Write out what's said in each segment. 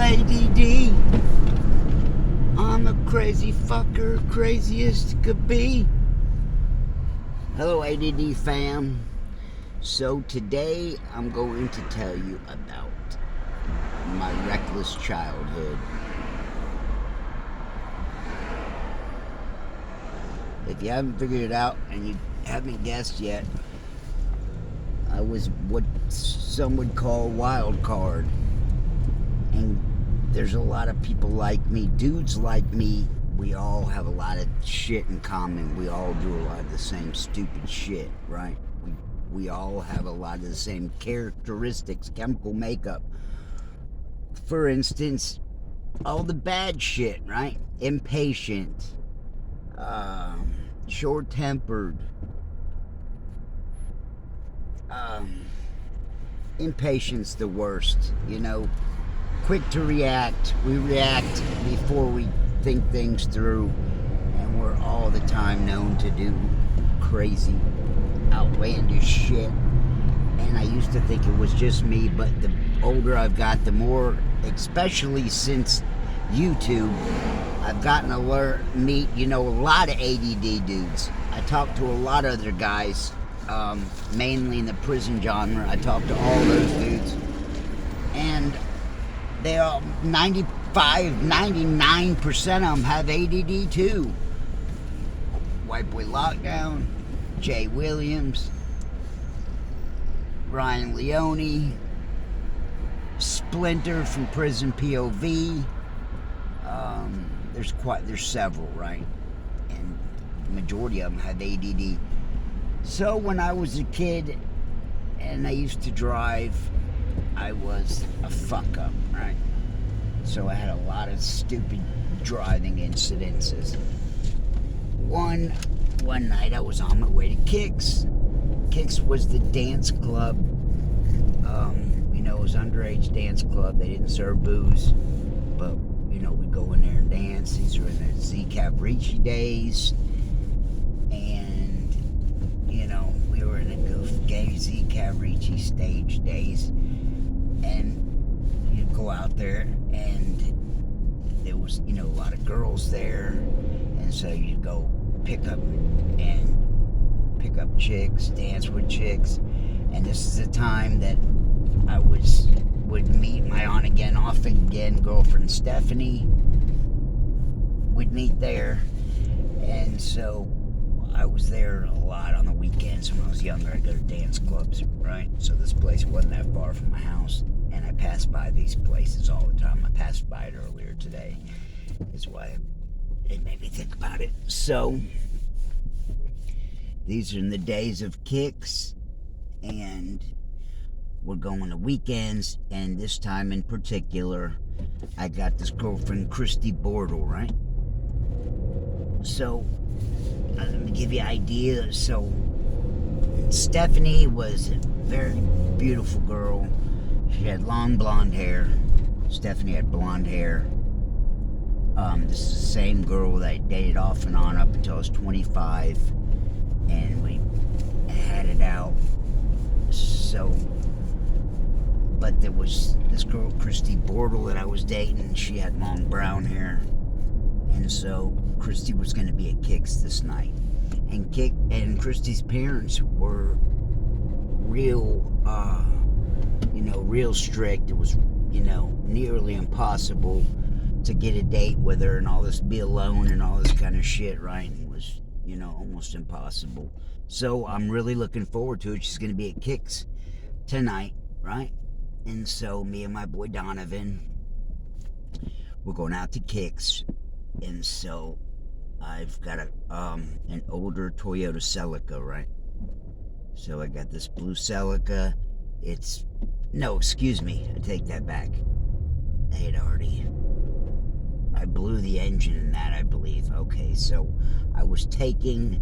a.dd. I'm a crazy fucker, craziest could be. Hello, a.dd fam. So today I'm going to tell you about my reckless childhood. If you haven't figured it out and you haven't guessed yet, I was what some would call a wild card. And there's a lot of people like me, dudes like me. We all have a lot of shit in common. We all do a lot of the same stupid shit, right? We all have a lot of the same characteristics, chemical makeup. For instance, all the bad shit, right? Impatient, short-tempered, impatience the worst, you know. Quick to react. We react before we think things through, and we're all the time known to do crazy, outlandish shit. And I used to think it was just me, but the older I've got, the more, especially since YouTube, I've gotten to meet, a lot of a.dd dudes. I talk to a lot of other guys, mainly in the prison genre. I talk to all those dudes, and they all, 99% of them have a.dd too. White Boy Lockdown, Jay Williams, Ryan Leone, Splinter from Prison POV. There's several, right? And the majority of them have a.dd. So when I was a kid and I used to drive, I was a fuck up, right? So I had a lot of stupid driving incidences. One night I was on my way to Kicks. Kicks was the dance club. It was underage dance club. They didn't serve booze, but we'd go in there and dance. These were in the Z Caprici days, and we were in the goof gay Z Caprici stage days. And you'd go out there, and there was, a lot of girls there, and so you'd go pick up chicks, dance with chicks, and this is the time that I would meet my on-again, off-again girlfriend Stephanie. We'd meet there, and so I was there a lot on the weekends when I was younger. I'd go to dance clubs, right? So this place wasn't that far from my house, and I passed by these places all the time. I passed by it earlier today. Is why it made me think about it. So these are in the days of Kicks, and we're going to weekends, and this time in particular, I got this girlfriend, Christy Bortle, right? So let me give you an idea. So Stephanie was a very beautiful girl. She had long blonde hair. Stephanie had blonde hair. This is the same girl that I dated off and on up until I was 25, and we had it out. So, but there was this girl, Christy Bortle, that I was dating. She had long brown hair, and so Christy was going to be at Kicks this night. And Christy's parents were real, real strict. It was, nearly impossible to get a date with her and all this, be alone and all this kind of shit, right? It was, almost impossible. So I'm really looking forward to it. She's going to be at Kicks tonight, right? And so me and my boy Donovan, we're going out to Kicks. And so I've got an older Toyota Celica, right? So I got this blue Celica. I take that back. I blew the engine in that, I believe. Okay, so I was taking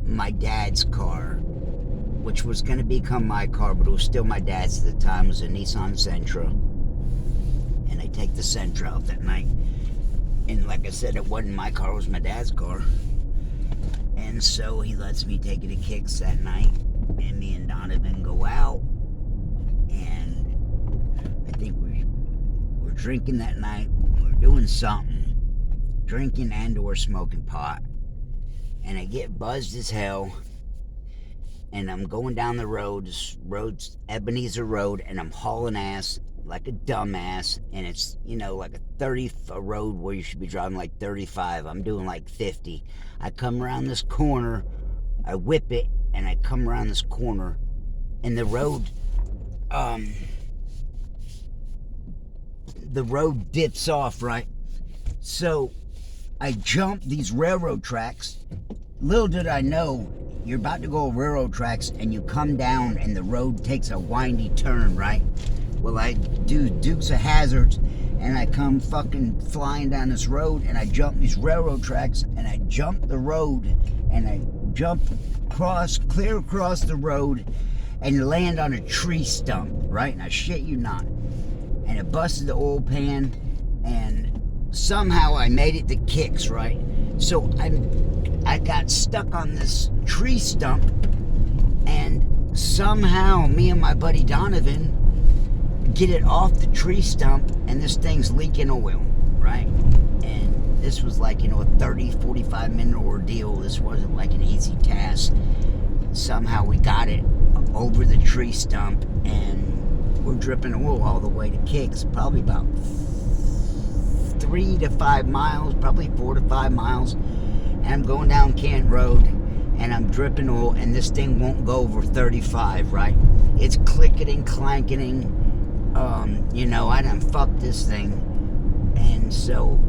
my dad's car, which was going to become my car, but it was still my dad's at the time. It was a Nissan Sentra. And I take the Sentra out that night. And like I said, it wasn't my car, it was my dad's car. And so he lets me take it to Kicks that night. And me and Donovan go out. And I think we're drinking that night. We were doing something, drinking and or smoking pot. And I get buzzed as hell. And I'm going down the road. This road's Ebenezer Road, and I'm hauling ass like a dumbass. And it's, like a road where you should be driving like 35. I'm doing like 50. I come around this corner, I whip it, and I come around this corner, and the road dips off, right? So I jump these railroad tracks. Little did I know, you're about to go railroad tracks and you come down and the road takes a windy turn, right? Well, I do Dukes of Hazzards and I come fucking flying down this road and I jump these railroad tracks and I jump the road and I jump clear across the road and land on a tree stump, right? And I shit you not. And it busted the oil pan and somehow I made it to Kicks, right? So I got stuck on this tree stump, and somehow me and my buddy Donovan get it off the tree stump, and this thing's leaking oil, right? And this was like, a 30, 45-minute ordeal. This wasn't like an easy task. Somehow we got it over the tree stump, and we're dripping oil all the way to Kicks, probably about 3 to 5 miles, probably 4 to 5 miles. And I'm going down Kent Road and I'm dripping oil, and this thing won't go over 35, right? It's clicking, clanking. I done fucked this thing. And so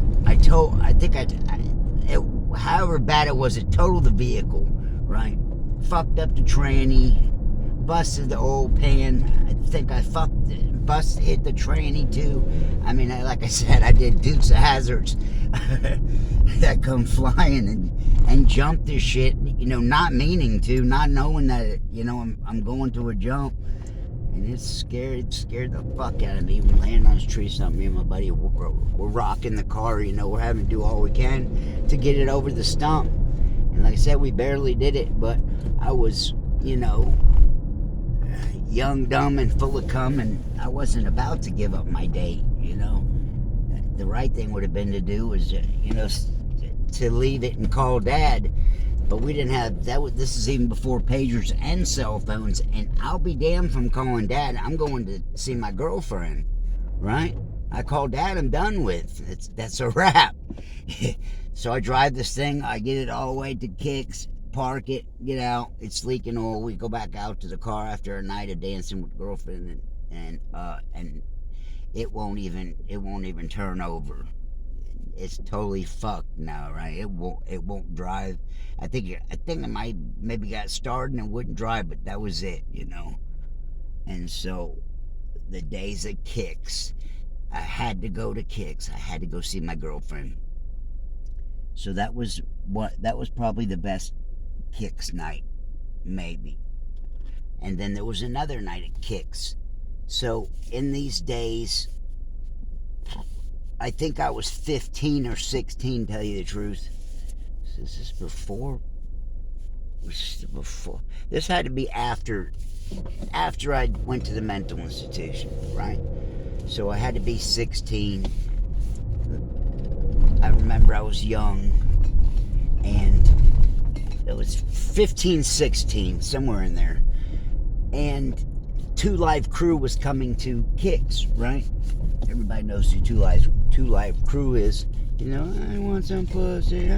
however bad it was, it totaled the vehicle, right? Fucked up the tranny, busted the oil pan. I think I hit the tranny too. I mean, like I said, I did Dukes of Hazzards. That come flying and jumped this shit, not meaning to, not knowing that, I'm going to a jump. And it scared the fuck out of me. We landed on this tree stump. Me and my buddy we're rocking the car, we're having to do all we can to get it over the stump. And like I said, we barely did it, but I was, young, dumb, and full of cum, and I wasn't about to give up my date, The right thing would have been to do was, to leave it and call Dad. But we didn't have that. This is even before pagers and cell phones. And I'll be damned if I'm calling Dad. I'm going to see my girlfriend, right? I call Dad, I'm done with. That's a wrap. So I drive this thing. I get it all the way to Kicks, park it, get out. It's leaking oil. We go back out to the car after a night of dancing with girlfriend, and it won't even turn over. It's totally fucked now, right? It won't drive. I think it might maybe got started and it wouldn't drive, but that was it, And so the days of Kicks, I had to go to Kicks. I had to go see my girlfriend. So that was probably the best Kicks night, maybe. And then there was another night at Kicks. So in these days, I think I was 15 or 16, tell you the truth. Is this before? This had to be after I went to the mental institution, right? So I had to be 16. I remember I was young, and it was 15, 16, somewhere in there. And Two Live Crew was coming to Kicks, right? Everybody knows who Two Live Crew is. I want some pussy.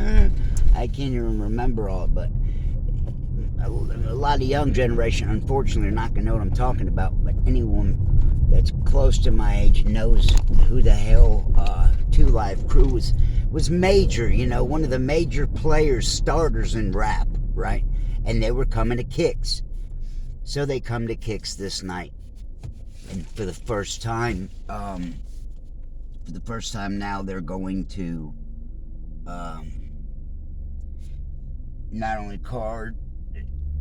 I can't even remember all, but a lot of young generation, unfortunately, are not going to know what I'm talking about. But anyone that's close to my age knows who the hell Two Live Crew was major. One of the major players, starters in rap, right? And they were coming to Kicks. So they come to Kicks this night, and for the first time now, they're going to not only card.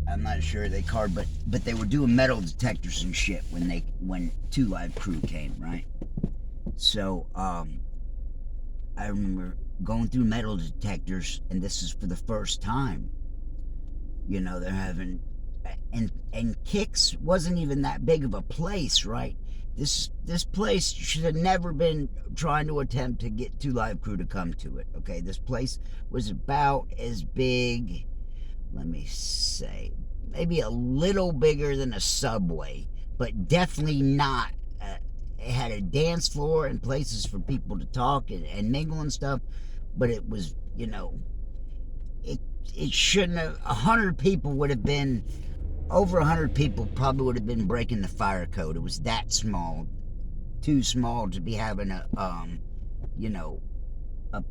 I'm not sure they card, but they were doing metal detectors and shit when Two Live Crew came, right? So I remember going through metal detectors, and this is for the first time. They're having. And Kicks wasn't even that big of a place, right? This place should have never been trying to attempt to get Two Live Crew to come to it. Okay, this place was about as big, let me say, maybe a little bigger than a Subway, but definitely not. It had a dance floor and places for people to talk and mingle and stuff, but it was, it shouldn't have. 100 people would have been, over 100 people probably would have been breaking the fire code. It was that small, too small to be having you know, a,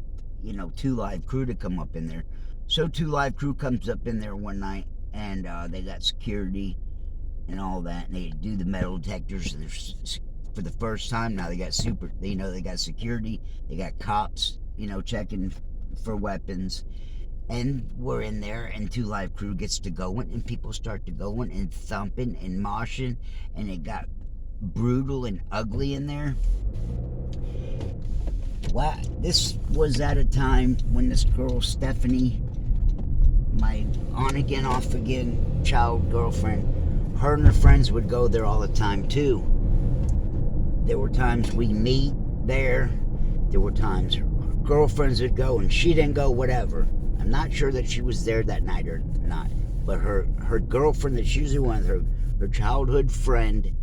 Two Live Crew to come up in there. So Two Live Crew comes up in there one night, and they got security and all that, and they do the metal detectors. For the first time now, they got they got security, they got cops, checking for weapons. And we're in there, and Two Live Crew gets to going, and people start to going and thumping and moshing, and it got brutal and ugly in there. Wow, this was at a time when this girl Stephanie, my on again, off again child girlfriend, her and her friends would go there all the time too. There were times we meet there. There were times her girlfriends would go and she didn't go, whatever. I'm not sure that she was there that night or not, but her girlfriend that she usually went with, her childhood friend,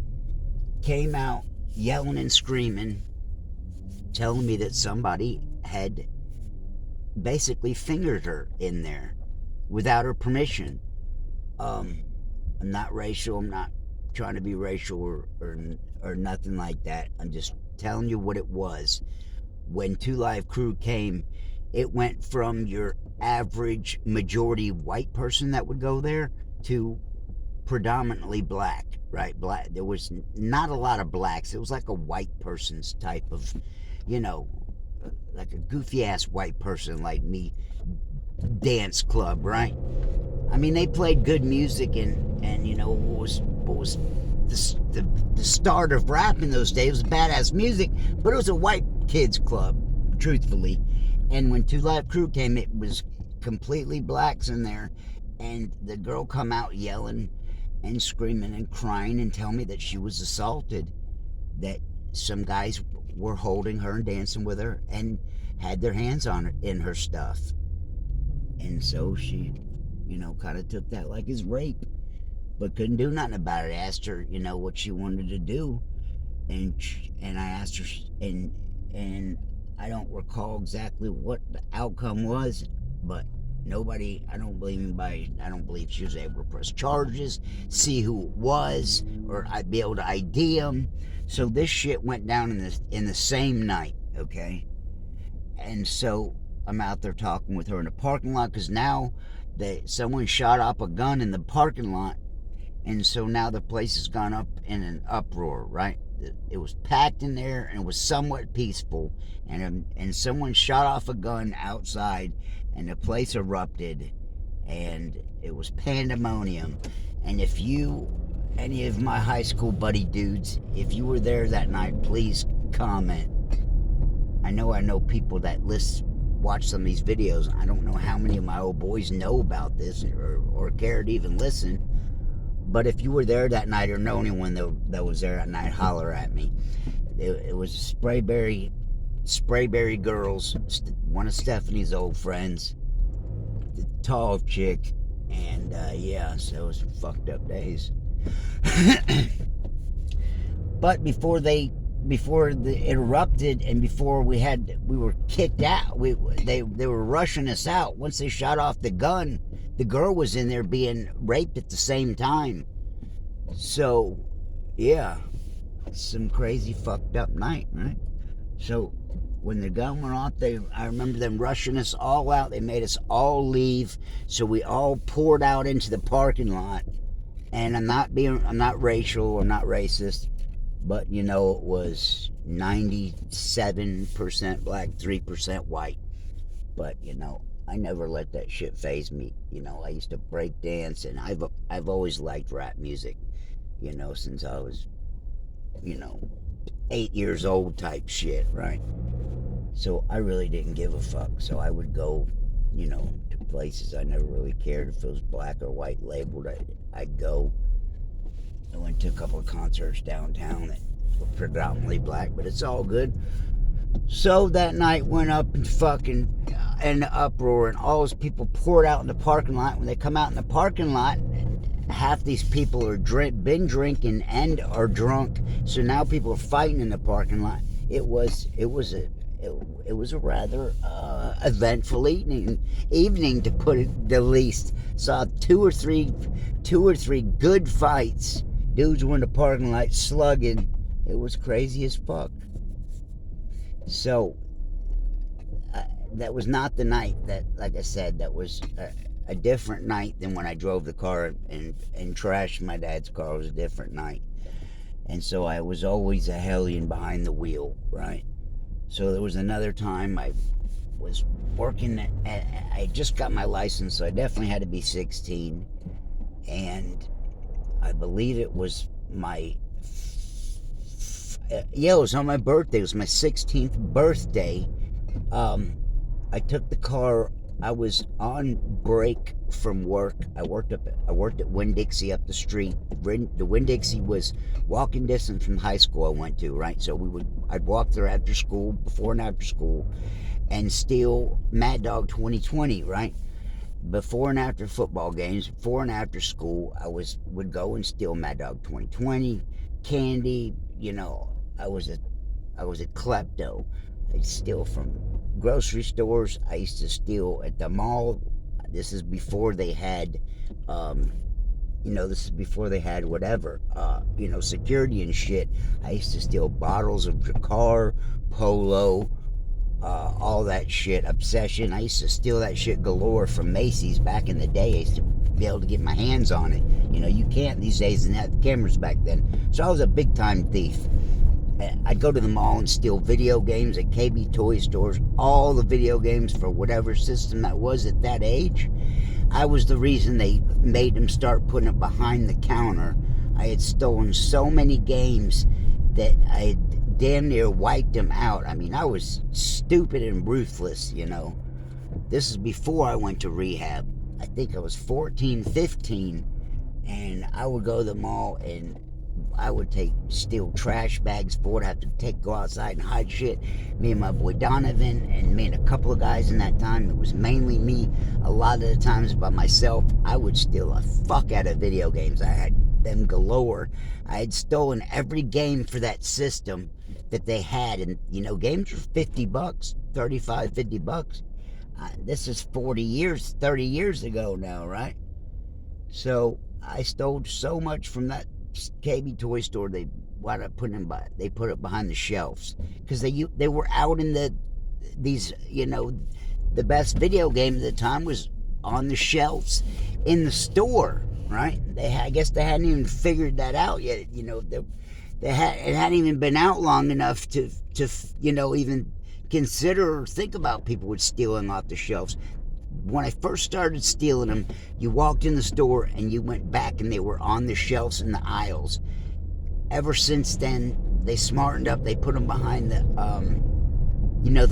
came out yelling and screaming, telling me that somebody had basically fingered her in there without her permission. I'm not racial. I'm not trying to be racial or nothing like that. I'm just telling you what it was. When Two Live Crew came, it went from your average majority white person that would go there to predominantly black, right? Black. There was not a lot of blacks. It was like a white person's type of, like a goofy ass white person like me dance club, right? I mean, they played good music, and what was the start of rap in those days was badass music, but it was a white kids club, truthfully. And when Two Live Crew came, it was completely blacks in there, and the girl come out yelling and screaming and crying and tell me that she was assaulted, that some guys were holding her and dancing with her and had their hands on her in her stuff. And so she, kind of took that like as rape, but couldn't do nothing about it. I asked her, what she wanted to do, and I asked her, and I don't recall exactly what the outcome was, but I don't believe she was able to press charges, see who it was, or I'd be able to ID them. So this shit went down in the same night, okay? And so I'm out there talking with her in the parking lot, because now someone shot up a gun in the parking lot, and so now the place has gone up in an uproar, right? It was packed in there, and it was somewhat peaceful, and someone shot off a gun outside, and the place erupted, and it was pandemonium. And if any of my high school buddy dudes, if you were there that night, please comment. I know people that watch some of these videos. I don't know how many of my old boys know about this or care to even listen. But if you were there that night or know anyone that was there that night, holler at me. It was Sprayberry girls, one of Stephanie's old friends, the tall chick, and so it was fucked up days. But before it erupted, and before we were kicked out, they were rushing us out. Once they shot off the gun, the girl was in there being raped at the same time. So yeah, some crazy fucked up night, right? So when the gun went off, I remember them rushing us all out. They made us all leave, so we all poured out into the parking lot. And I'm not racial, I'm not racist, but it was 97% black, 3% white. But I never let that shit faze me. I used to break dance, and I've always liked rap music, since I was 8 years old type shit, right? So I really didn't give a fuck. So I would go, to places. I never really cared if it was black or white labeled. I'd go. I went to a couple of concerts downtown that predominantly black, but it's all good. So that night went up and fucking in uproar, and all those people poured out in the parking lot. When they come out in the parking lot, half these people are been drinking and are drunk. So now people are fighting in the parking lot. It was a rather eventful evening to put it the least. Saw two or three good fights. Dudes were in the parking lot slugging. It was crazy as fuck. So that was not the night that, like I said, that was a different night than when I drove the car and trashed my dad's car. It was a different night. And so I was always a hellion behind the wheel, right? So there was another time I was working I just got my license, so I definitely had to be 16. And I believe it was my it was on my birthday. It was my 16th birthday. I took the car. I was on break from work. I worked at Winn-Dixie up the street. The Winn-Dixie was walking distance from high school I went to, right? So I'd walk there after school, before and after school, and steal Mad Dog 2020, right? Before and after football games, before and after school, would go and steal Mad Dog 2020, candy. I was a klepto. I'd steal from grocery stores. I used to steal at the mall. This is before they had, whatever, security and shit. I used to steal bottles of Dracar, Polo, all that shit, Obsession. I used to steal that shit galore from Macy's back in the day. I used to be able to get my hands on it. You can't these days, and had cameras back then. So I was a big time thief. I'd go to the mall and steal video games at KB toy stores, all the video games for whatever system that was at that age. I was the reason they made them start putting it behind the counter. I had stolen so many games that I had damn near wiped them out. I mean, I was stupid and ruthless, This is before I went to rehab. I think I was 14, 15, and I would go to the mall and I would steal trash bags for it. Have to go outside and hide shit. Me and my boy Donovan, and me and a couple of guys in that time. It was mainly me. A lot of the times by myself. I would steal a fuck out of video games. I had them galore. I had stolen every game for that system that they had, and games were $50, 35, $50. This is 40 years, 30 years ago now, right? So I stole so much from that KB toy store. They wound up they put it behind the shelves because they were out in the best video game at the time was on the shelves in the store, right? I guess they hadn't even figured that out yet. It hadn't even been out long enough to even consider or think about people would stealing off the shelves. When I first started stealing them, you walked in the store and you went back and they were on the shelves in the aisles. Ever since then, they smartened up. They put them behind the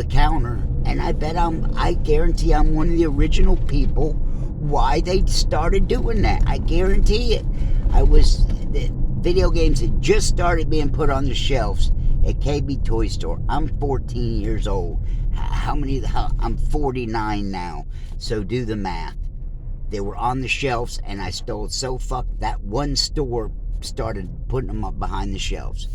counter. And I guarantee I'm one of the original people why they started doing that. I guarantee it. The video games had just started being put on the shelves at KB Toy Store. I'm 14 years old. I'm 49 now, so do the math. They were on the shelves, and I stole it so that one store started putting them up behind the shelves.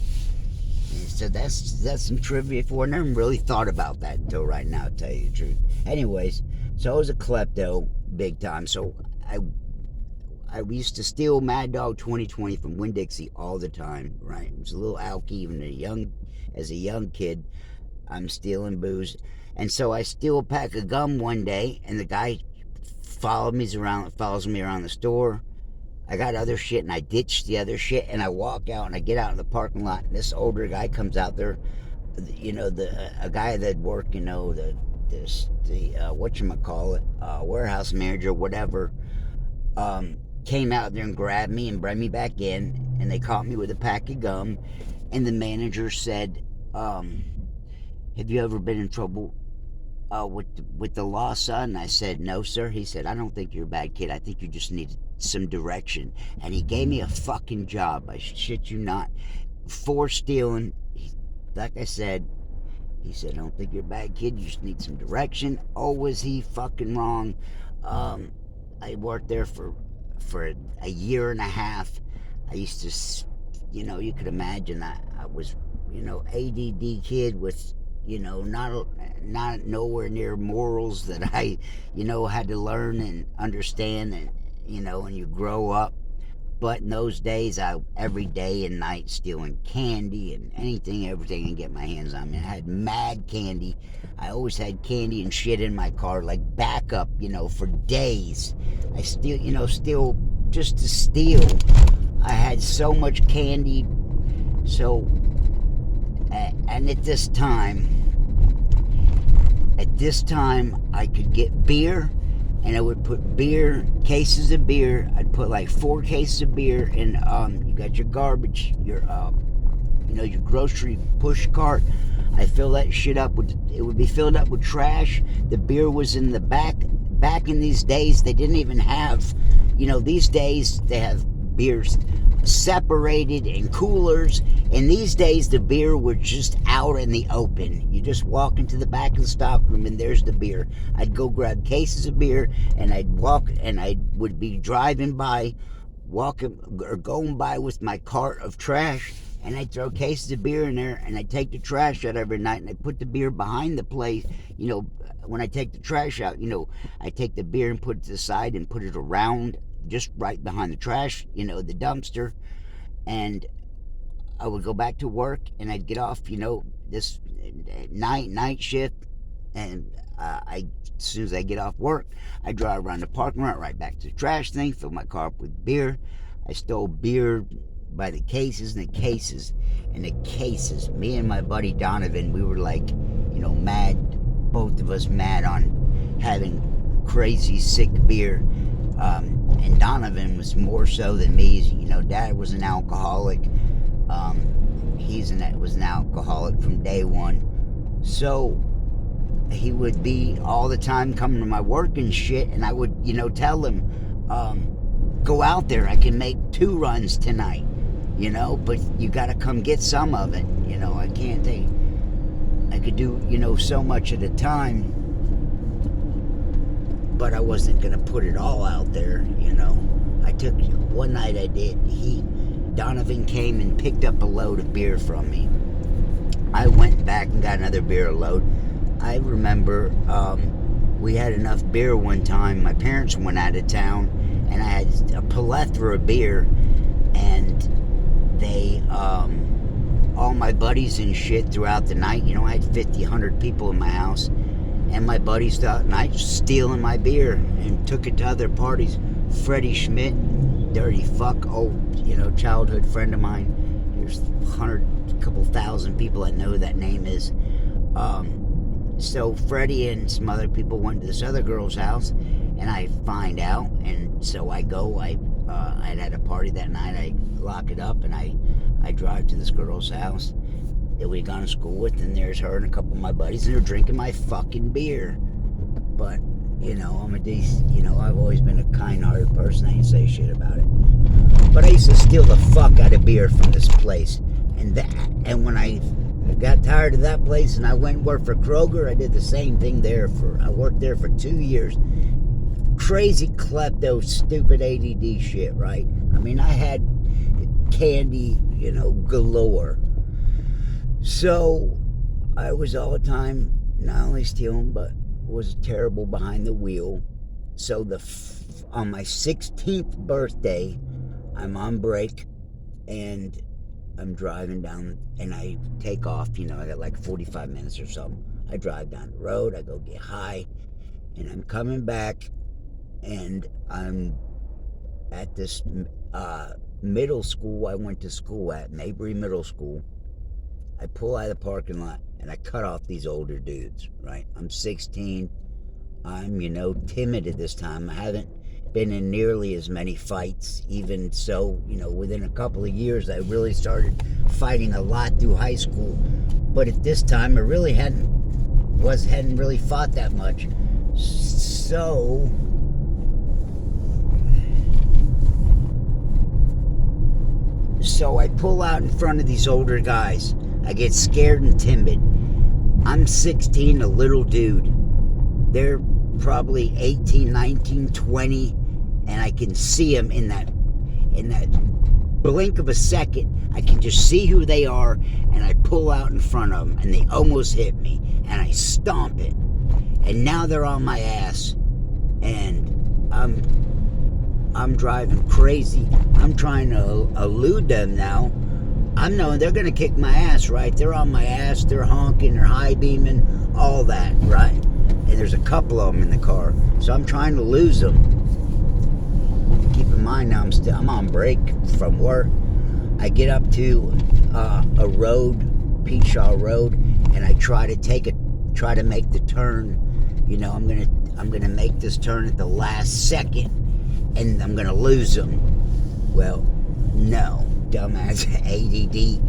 And so that's some trivia for it. I never really thought about that until right now, to tell you the truth. Anyways, so I was a klepto big time. So I used to steal Mad Dog 2020 from Winn-Dixie all the time, right? It was a little alky, even as a young kid. I'm stealing booze. And so I steal a pack of gum one day, and the guy follows me around the store. I got other shit, and I ditch the other shit, and I walk out, and I get out in the parking lot, and this older guy comes out there, a guy that worked, warehouse manager, whatever, came out there and grabbed me and brought me back in, and they caught me with a pack of gum, and the manager said, have you ever been in trouble with the law, son? I said, no, sir. He said, I don't think you're a bad kid. I think you just need some direction. And he gave me a fucking job. I shit you not. for stealing. Like I said, he said, I don't think you're a bad kid. You just need some direction. Oh, was he fucking wrong? I worked there for a year and a half. I used to, you could imagine I was, ADD kid with, not nowhere near morals that I, had to learn and understand, and and you grow up. But in those days, I every day and night stealing candy and anything, everything I can get my hands on. I mean, I had mad candy. I always had candy and shit in my car, like backup, for days. I steal just to steal. I had so much candy. So, and at this time, I could get beer, and I would put cases of beer. I'd put like 4 cases of beer in, you got your garbage, your grocery push cart. I fill that shit up it would be filled up with trash. The beer was in the back. Back in these days, they didn't even have, these days they have beers separated in coolers. And these days, the beer was just out in the open. You just walk into the back of the stockroom and there's the beer. I'd go grab cases of beer, and I'd walk, and I would be driving by, walking or going by with my cart of trash, and I'd throw cases of beer in there, and I'd take the trash out every night, and I'd put the beer behind the place. When I take the trash out, I take the beer and put it to the side and put it around just right behind the trash, the dumpster. And I would go back to work, and I'd get off, this night shift, and as soon as I get off work, I drive around the parking lot, right back to the trash thing, fill my car up with beer. I stole beer by the cases and the cases and the cases. Me and my buddy Donovan, we were like, mad, both of us mad on having crazy sick beer. And Donovan was more so than me. Dad was an alcoholic. Was an alcoholic from day one. So he would be all the time coming to my work and shit, and I would, tell him, go out there. I can make 2 runs tonight, but you got to come get some of it. I can't take. I could do, so much at a time, but I wasn't gonna put it all out there. I took one night. I did. Donovan came and picked up a load of beer from me. I went back and got another beer load. I remember we had enough beer one time. My parents went out of town, and I had a plethora of beer, and they, all my buddies and shit throughout the night, I had 50, 100 people in my house, and my buddies throughout the night stealing my beer and took it to other parties. Freddie Schmidt, dirty fuck, old, childhood friend of mine. There's a couple thousand people that know who that name is. So Freddie and some other people went to this other girl's house, and I find out, and so I go. I'd had a party that night. I lock it up, and I drive to this girl's house that we'd gone to school with, and there's her and a couple of my buddies, and they're drinking my fucking beer. But I'm a decent, I've always been a kind-hearted person. I ain't say shit about it. But I used to steal the fuck out of beer from this place. And when I got tired of that place and I went and worked for Kroger, I did the same thing there. I worked there for 2 years. Crazy klepto, stupid ADD shit, right? I mean, I had candy, galore. So I was all the time not only stealing, but was terrible behind the wheel. So on my 16th birthday, I'm on break, and I'm driving down, and I take off. I got like 45 minutes or something. I drive down the road, I go get high, and I'm coming back, and I'm at this middle school I went to school at, Mabry Middle School. I pull out of the parking lot, and I cut off these older dudes, right? I'm 16. I'm, timid at this time. I haven't been in nearly as many fights. Even so, within a couple of years, I really started fighting a lot through high school. But at this time, I really hadn't really fought that much. So So I pull out in front of these older guys. I get scared and timid. I'm 16, a little dude. They're probably 18, 19, 20, and I can see them in that blink of a second. I can just see who they are, and I pull out in front of them, and they almost hit me, and I stomp it. And now they're on my ass, and I'm driving crazy. I'm trying to elude them now. I'm knowing they're going to kick my ass, right? They're on my ass, they're honking, they're high beaming, all that, right? And there's a couple of them in the car. So I'm trying to lose them. Keep in mind now, I'm on break from work. I get up to a road, Pete Shaw Road, and I try to make the turn. You know, I'm gonna make this turn at the last second, and I'm gonna lose them. Well, no, dumbass a.dd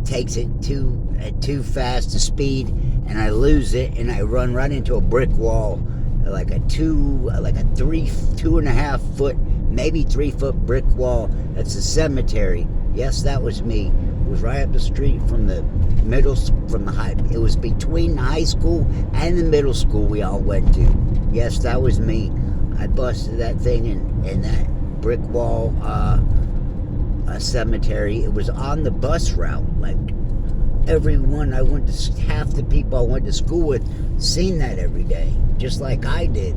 takes it too fast a speed, and I lose it, and I run right into a brick wall, like a 2.5 foot, maybe 3 foot brick wall. That's a cemetery. Yes, that was me. It was right up the street from the high. It was between the high school and the middle school we all went to. Yes, that was me. I busted that thing in that brick wall a cemetery. It was on the bus route. Like everyone half the people I went to school with seen that every day, just like I did.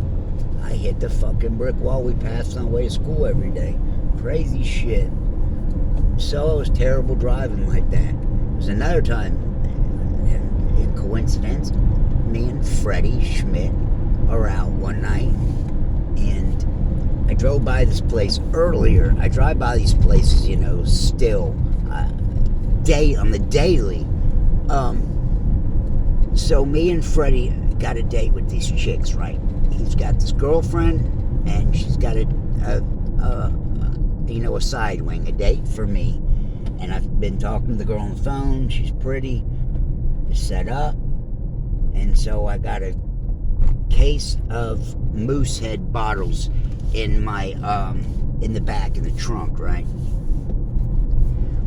I hit the fucking brick wall we passed on the way to school every day. Crazy shit. So it was terrible driving like that. It was another time, in coincidence, me and Freddie Schmidt are out one night, and I drove by this place earlier. I drive by these places, you know, still, on the daily. So me and Freddie got a date with these chicks, right? He's got this girlfriend, and she's got a side wing, a date for me. And I've been talking to the girl on the phone. She's pretty, set up. And so I got a case of Moosehead bottles in my in the back, in the trunk, right?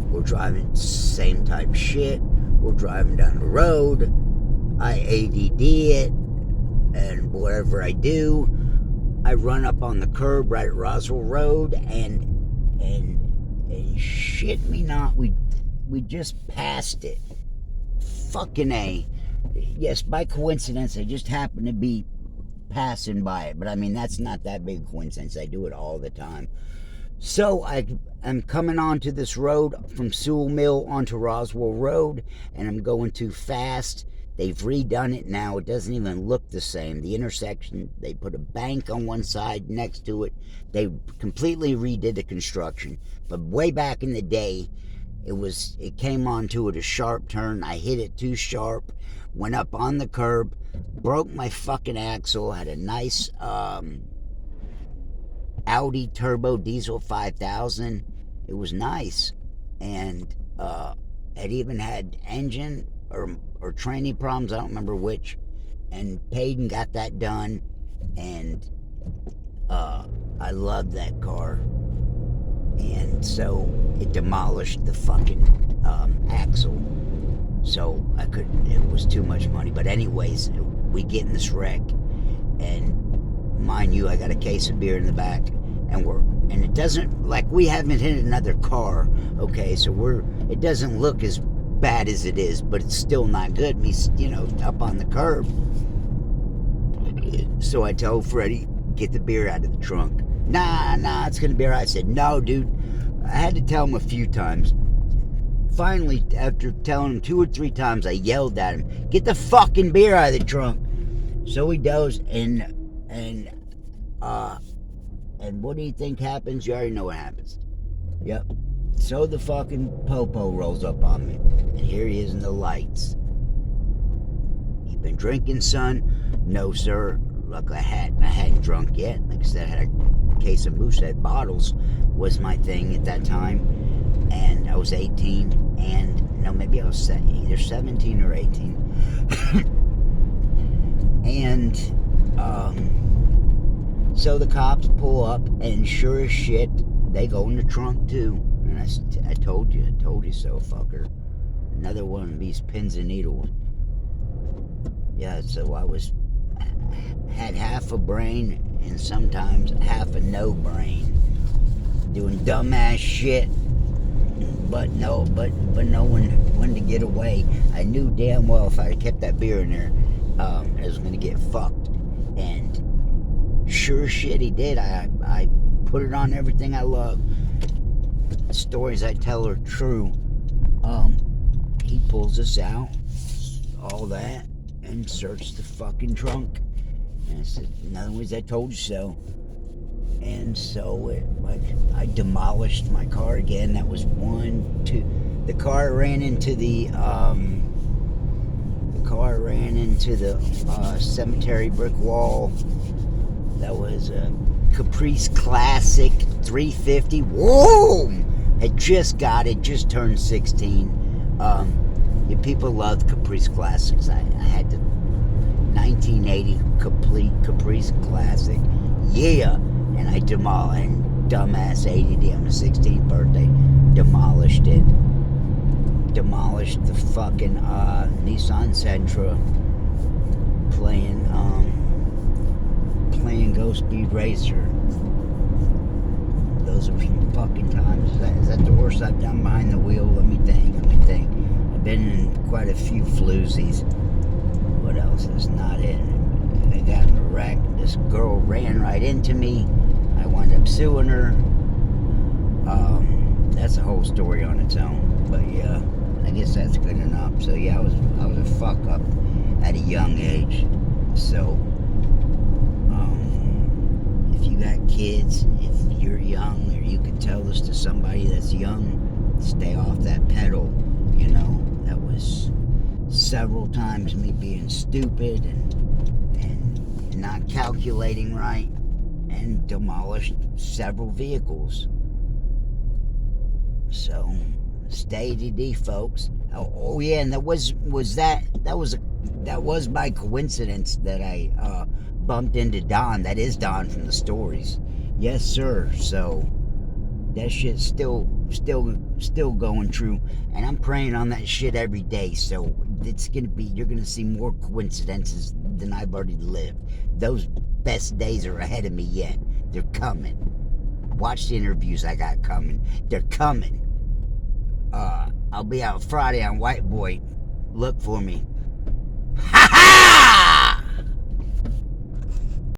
We're driving same type shit. We're driving down the road. I a.dd it, and whatever I do, I run up on the curb right at Roswell Road, and shit me not, we just passed it. Fucking A. Yes, by coincidence, I just happened to be passing by it, but I mean, that's not that big a coincidence. I do it all the time. So I'm coming onto this road from Sewell Mill onto Roswell Road, and I'm going too fast. They've redone it now. It doesn't even look the same. The intersection, they put a bank on one side next to it. They completely redid the construction. But way back in the day, it came onto it a sharp turn. I hit it too sharp, went up on the curb, broke my fucking axle, had a nice Audi Turbo Diesel 5000. It was nice. And it even had engine or training problems, I don't remember which, and paid and got that done. And I loved that car. And so it demolished the fucking axle. So I couldn't, it was too much money. But anyways, we get in this wreck, and mind you, I got a case of beer in the back, and it doesn't, like, we haven't hit another car, okay, so it doesn't look as bad as it is, but it's still not good. Me, up on the curb. So I told Freddie, get the beer out of the trunk. Nah, it's gonna be all right. I said, no, dude. I had to tell him a few times. Finally, after telling him 2 or 3 times, I yelled at him, get the fucking beer out of the trunk. So he does, and what do you think happens? You already know what happens. Yep. So the fucking popo rolls up on me, and here he is in the lights. You been drinking, son? No, sir. Look, I hadn't drunk yet. Like I said, I had a case of Moosehead bottles was my thing at that time, and I was 18, and no, maybe I was either 17 or 18. And so the cops pull up, and sure as shit, they go in the trunk too. I told you so, fucker. Another one of these pins and needles. Yeah, so I had half a brain and sometimes half a no brain, doing dumbass shit. But no one to get away. I knew damn well if I kept that beer in there, I was gonna get fucked. And sure shit, he did. I put it on everything I love. The stories I tell are true. He pulls us out, all that, and searched the fucking trunk. And I said, in other words, I told you so. And so I demolished my car again. That was 1, 2. The car ran into the cemetery brick wall. That was a Caprice Classic 350. Whoa! Had just got it, just turned 16. Yeah, people loved Caprice Classics. I had the 1980 complete Caprice Classic. Yeah! And I demolished, dumbass a.dd on my 16th birthday, demolished it. Demolished the fucking Nissan Sentra, playing Go Speed Racer. Those are some fucking times. Is that the worst I've done behind the wheel? Let me think. I've been in quite a few floozies. What else is not it? I got in a wreck. This girl ran right into me. I wound up suing her. That's a whole story on its own. But yeah, I guess that's good enough. So yeah, I was a fuck up at a young age. So if you got kids, if you're young, or you could tell this to somebody that's young, stay off that pedal. You know, that was several times me being stupid and not calculating right, and demolished several vehicles. So stay a.dd, folks. Oh yeah, and that was by coincidence that I bumped into Don. That is Don from the stories. Yes, sir. So that shit's still going true, and I'm praying on that shit every day. So you're gonna see more coincidences than I've already lived. Those best days are ahead of me yet. They're coming. Watch the interviews I got coming. They're coming. I'll be out Friday on White Boy. Look for me.